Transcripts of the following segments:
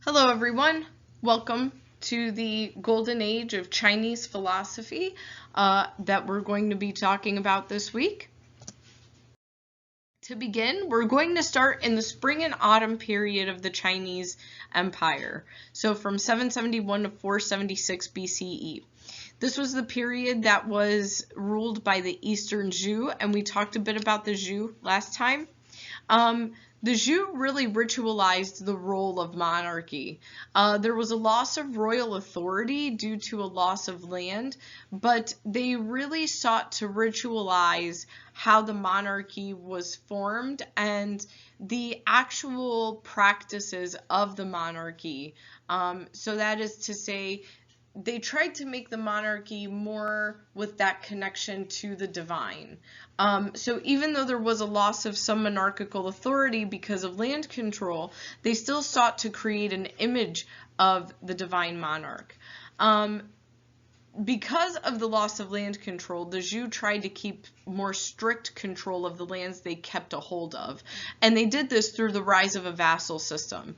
Hello everyone, welcome to the golden age of Chinese philosophy that we're going to be talking about this week. To begin, we're going to start in the spring and autumn period of the Chinese Empire, so from 771 to 476 BCE. This was the period that was ruled by the Eastern Zhou, and we talked a bit about the Zhou last time. The Zhou really ritualized the role of monarchy. There was a loss of royal authority due to a loss of land, but they really sought to ritualize how the monarchy was formed and the actual practices of the monarchy. So that is to say, they tried to make the monarchy more with that connection to the divine. So even though there was a loss of some monarchical authority because of land control, they still sought to create an image of the divine monarch. Because of the loss of land control, the Zhou tried to keep more strict control of the lands they kept a hold of. And they did this through the rise of a vassal system.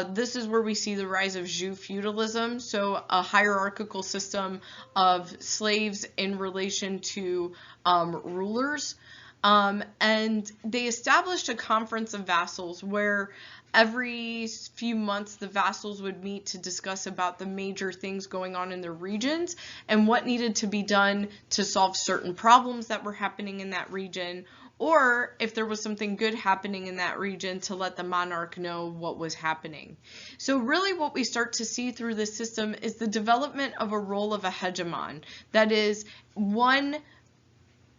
This is where we see the rise of Zhou feudalism, so a hierarchical system of slaves in relation to rulers. And they established a conference of vassals where every few months the vassals would meet to discuss about the major things going on in their regions and what needed to be done to solve certain problems that were happening in that region, or if there was something good happening in that region, to let the monarch know what was happening. So really what we start to see through this system is the development of a role of a hegemon, that is one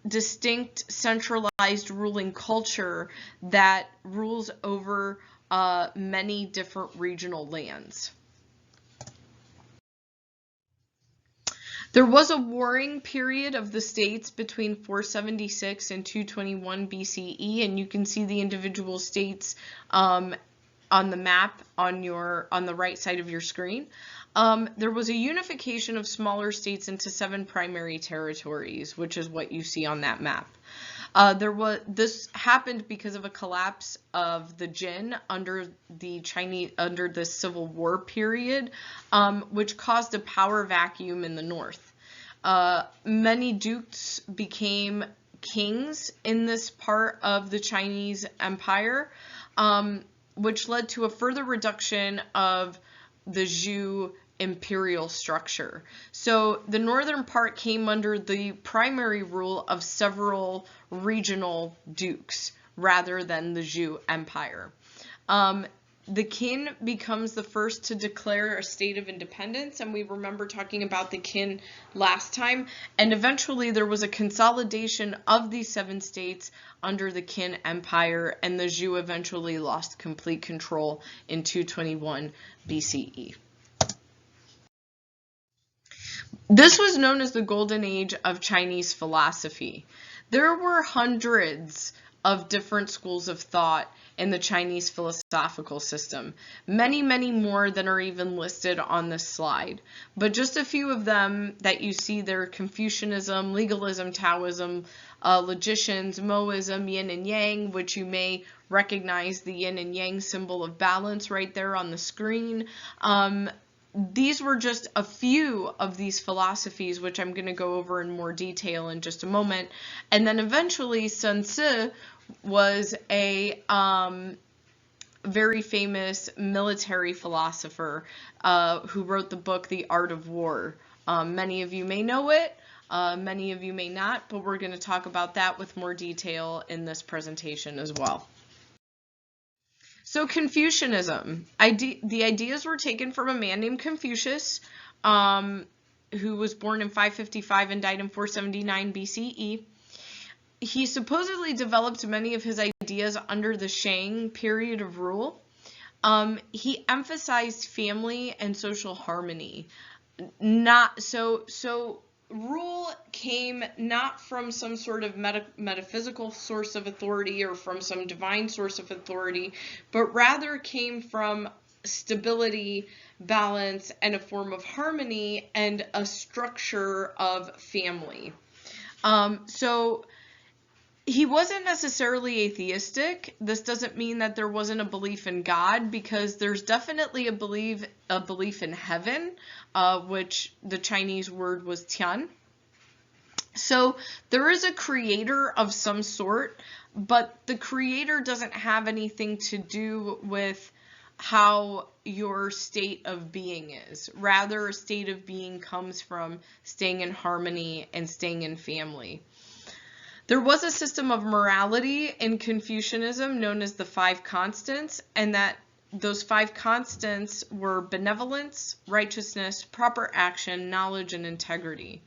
distinct centralized ruling culture that rules over many different regional lands. There was a warring period of the states between 476 and 221 BCE, and you can see the individual states on the map on the right side of your screen. There was a unification of smaller states into 7 primary territories, which is what you see on that map. This happened because of a collapse of the Jin under the Civil War period, which caused a power vacuum in the north. Many dukes became kings in this part of the Chinese Empire, which led to a further reduction of the Zhou imperial structure. So the northern part came under the primary rule of several regional dukes rather than the Zhou Empire. The Qin becomes the first to declare a state of independence, and we remember talking about the Qin last time, and eventually there was a consolidation of these 7 states under the Qin Empire, and the Zhou eventually lost complete control in 221 BCE. This was known as the Golden Age of Chinese philosophy. There were hundreds of different schools of thought in the Chinese philosophical system. Many, many more than are even listed on this slide. But just a few of them that you see there: Confucianism, legalism, Taoism, logicians, Moism, yin and yang, which you may recognize the yin and yang symbol of balance right there on the screen. These were just a few of these philosophies, which I'm going to go over in more detail in just a moment. And then eventually Sun Tzu was a very famous military philosopher who wrote the book The Art of War. Many of you may know it, many of you may not, but we're going to talk about that with more detail in this presentation as well. So Confucianism, the ideas were taken from a man named Confucius, who was born in 555 and died in 479 BCE. He supposedly developed many of his ideas under the Shang period of rule. He emphasized family and social harmony. Rule came not from some sort of metaphysical source of authority or from some divine source of authority, but rather came from stability, balance, and a form of harmony and a structure of family. So He wasn't necessarily atheistic. This doesn't mean that there wasn't a belief in God, because there's definitely a belief in heaven, which the Chinese word was Tian. So there is a creator of some sort, but the creator doesn't have anything to do with how your state of being is. Rather, a state of being comes from staying in harmony and staying in family. There was a system of morality in Confucianism known as the Five Constants, and that those five constants were benevolence, righteousness, proper action, knowledge, and integrity.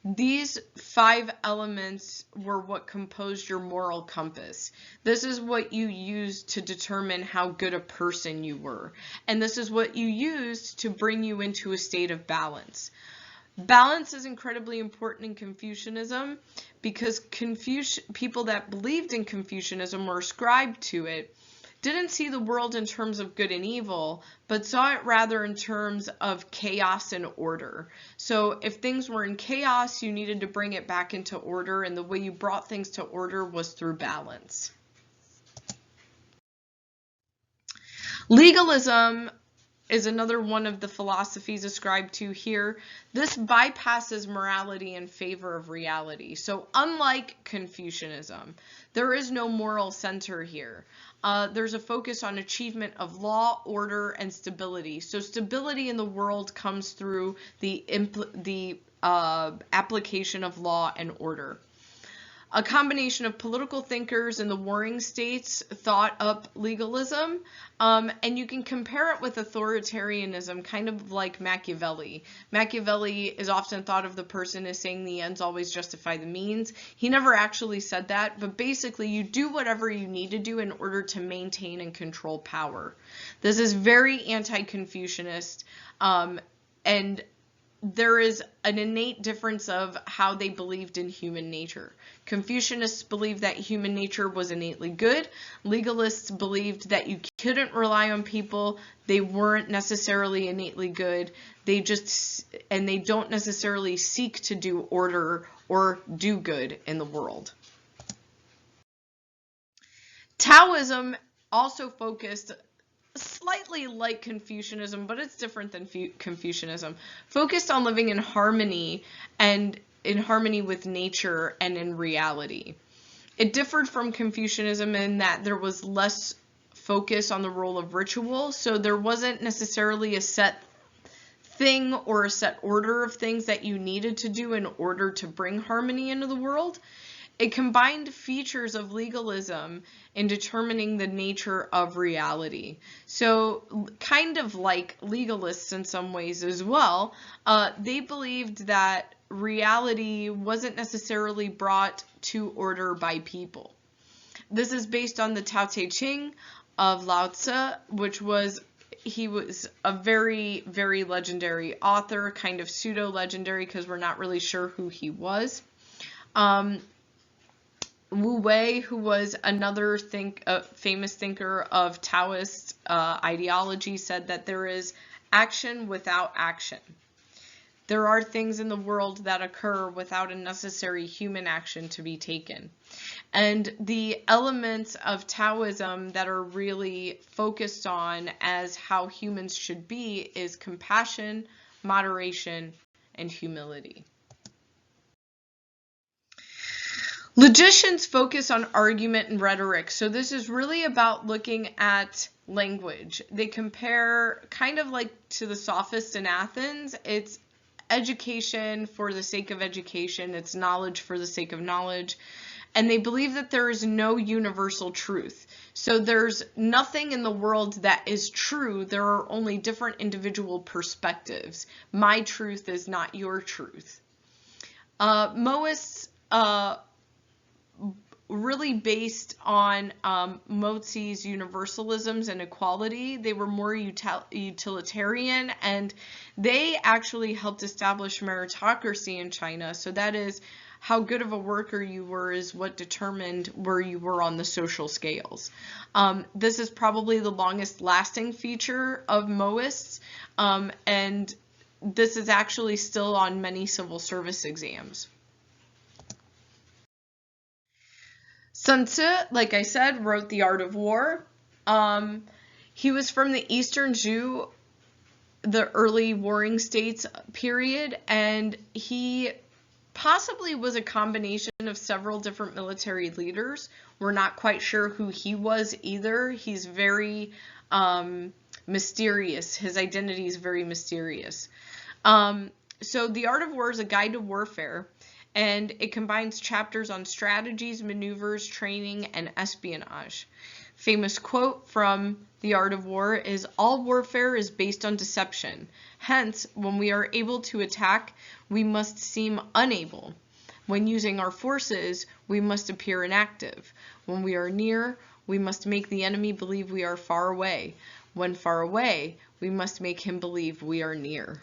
These five elements were what composed your moral compass. This is what you used to determine how good a person you were. And this is what you used to bring you into a state of balance. Balance is incredibly important in Confucianism, because people that believed in Confucianism or ascribed to it didn't see the world in terms of good and evil, but saw it rather in terms of chaos and order. So if things were in chaos, you needed to bring it back into order, and the way you brought things to order was through balance. Legalism is another one of the philosophies ascribed to here. This bypasses morality in favor of reality. So unlike Confucianism, there is no moral center here. There's a focus on achievement of law, order, and stability. So stability in the world comes through the application of law and order. A combination of political thinkers in the warring states thought up legalism, and you can compare it with authoritarianism, kind of like Machiavelli. Machiavelli is often thought of the person as saying the ends always justify the means. He never actually said that, but basically you do whatever you need to do in order to maintain and control power. This is very anti-Confucianist, and there is an innate difference of how they believed in human nature. Confucianists believed that human nature was innately good. Legalists believed that you couldn't rely on people. They weren't necessarily innately good. They don't necessarily seek to do order or do good in the world. Taoism also focused slightly like Confucianism, but it's different than Confucianism, focused on living in harmony and in harmony with nature and in reality. It differed from Confucianism in that there was less focus on the role of ritual, so there wasn't necessarily a set thing or a set order of things that you needed to do in order to bring harmony into the world. It combined features of legalism in determining the nature of reality. So kind of like legalists in some ways as well, they believed that reality wasn't necessarily brought to order by people. This is based on the Tao Te Ching of Lao Tzu, he was a very, very legendary author, kind of pseudo-legendary because we're not really sure who he was. Wu Wei, who was another famous thinker of Taoist ideology, said that there is action without action. There are things in the world that occur without a necessary human action to be taken. And the elements of Taoism that are really focused on as how humans should be is compassion, moderation, and humility. Logicians focus on argument and rhetoric, so this is really about looking at language. They compare kind of like to the sophists in Athens. It's education for the sake of education, it's knowledge for the sake of knowledge, and they believe that there is no universal truth. So there's nothing in the world that is true, there are only different individual perspectives. My truth is not your truth. Moists really based on Mozi's universalisms and equality. They were more utilitarian, and they actually helped establish meritocracy in China. So that is, how good of a worker you were is what determined where you were on the social scales. This is probably the longest lasting feature of Moists, and this is actually still on many civil service exams. Sun Tzu, like I said, wrote The Art of War. He was from the Eastern Zhou, the early warring states period, and he possibly was a combination of several different military leaders. We're not quite sure who he was either. He's very mysterious. His identity is very mysterious. So The Art of War is a guide to warfare, and it combines chapters on strategies, maneuvers, training, and espionage. Famous quote from The Art of War is, "All warfare is based on deception. Hence, when we are able to attack, we must seem unable. When using our forces, we must appear inactive. When we are near, we must make the enemy believe we are far away. When far away, we must make him believe we are near."